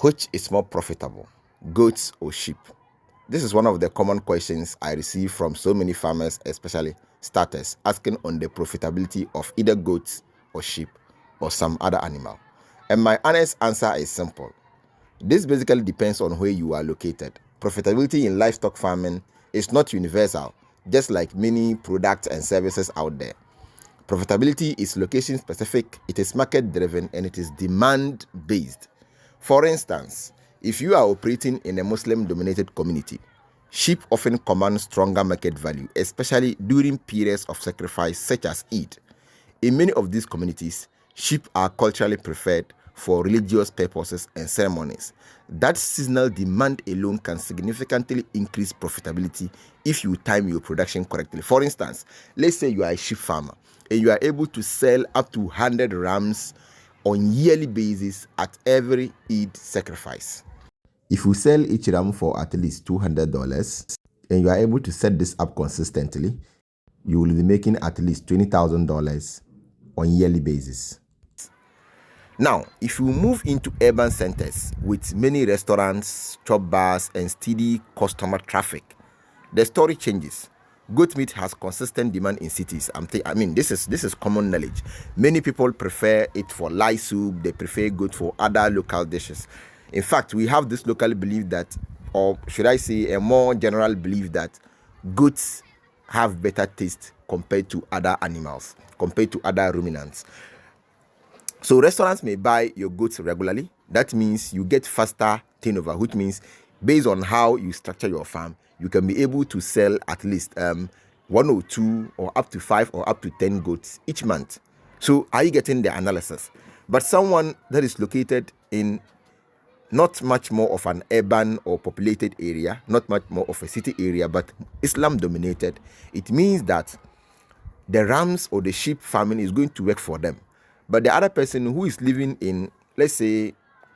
Which is more profitable, goats or sheep? This is one of the common questions I receive from so many farmers, especially starters, asking on the profitability of either goats or sheep or some other animal. And my honest answer is simple. This basically depends on where you are located. Profitability in livestock farming is not universal, just like many products and services out there. Profitability is location specific, it is market driven, and it is demand based. For instance, if you are operating in a Muslim dominated community, sheep often command stronger market value, especially during periods of sacrifice such as Eid. In many of these communities, sheep are culturally preferred for religious purposes and ceremonies. That seasonal demand alone can significantly increase profitability if you time your production correctly. For instance, let's say you are a sheep farmer and you are able to sell up to 100 rams on yearly basis at every Eid sacrifice. If you sell each ram for at least $200 and you are able to set this up consistently, you will be making at least $20,000 on yearly basis. Now, if you move into urban centers with many restaurants, chop bars, and steady customer traffic, the story changes. Goat meat has consistent demand in cities. This is common knowledge. Many people prefer it for light soup. They prefer goat for other local dishes. In fact, we have this local belief that, or should I say, a more general belief that goats have better taste compared to other animals, compared to other ruminants. So restaurants may buy your goats regularly. That means you get faster turnover, which means based on how you structure your farm, you can be able to sell at least 1 or 2 or up to 5 or up to 10 goats each month. So are you getting the analysis? But someone that is located in not much more of an urban or populated area, not much more of a city area, but Islam dominated, it means that the rams or the sheep farming is going to work for them. But the other person who is living in, let's say,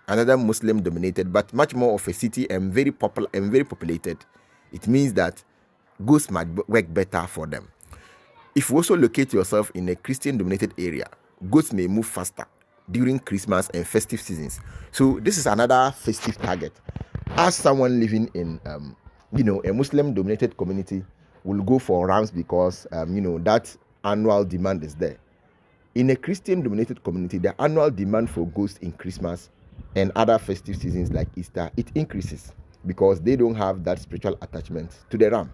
another Muslim dominated, but much more of a city and very popular and very populated, it means that goats might work better for them. If you also locate yourself in a Christian dominated area, goats may move faster during Christmas and festive seasons. So this is another festive target. As someone living in a Muslim dominated community will go for rams because that annual demand is there. In a Christian dominated community, the annual demand for goats in Christmas and other festive seasons like Easter, it increases because they don't have that spiritual attachment to the ram.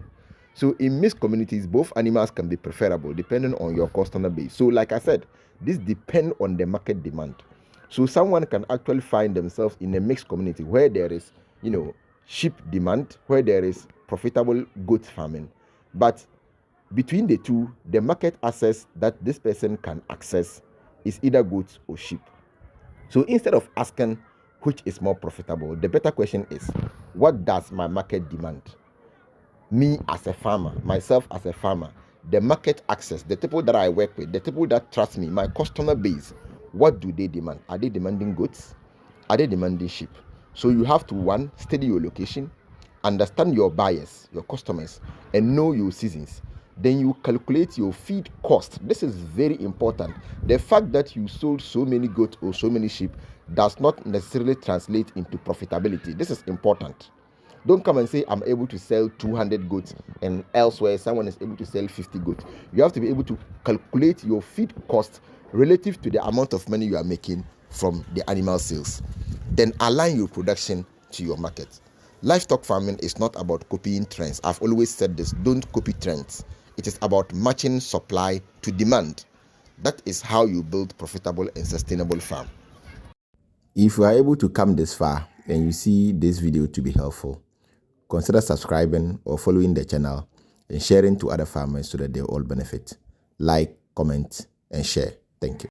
So in mixed communities, both animals can be preferable depending on your customer base. So like I said, this depends on the market demand. So someone can actually find themselves in a mixed community where there is, sheep demand, where there is profitable goat farming. But between the two, the market access that this person can access is either goats or sheep. So instead of asking which is more profitable, the better question is, what does my market demand? Me as a farmer, myself as a farmer, the market access, the people that I work with, the people that trust me, my customer base, what do they demand? Are they demanding goats? Are they demanding sheep? So you have to, one, study your location, understand your buyers, your customers, and know your seasons. Then you calculate your feed cost. This is very important. The fact that you sold so many goats or so many sheep does not necessarily translate into profitability. This is important. Don't come and say, I'm able to sell 200 goats and elsewhere someone is able to sell 50 goats. You have to be able to calculate your feed cost relative to the amount of money you are making from the animal sales. Then align your production to your market. Livestock farming is not about copying trends. I've always said this, don't copy trends. It is about matching supply to demand. That is how you build profitable and sustainable farm. If you are able to come this far and you see this video to be helpful, consider subscribing or following the channel and sharing to other farmers so that they all benefit. Like, comment, and share. Thank you.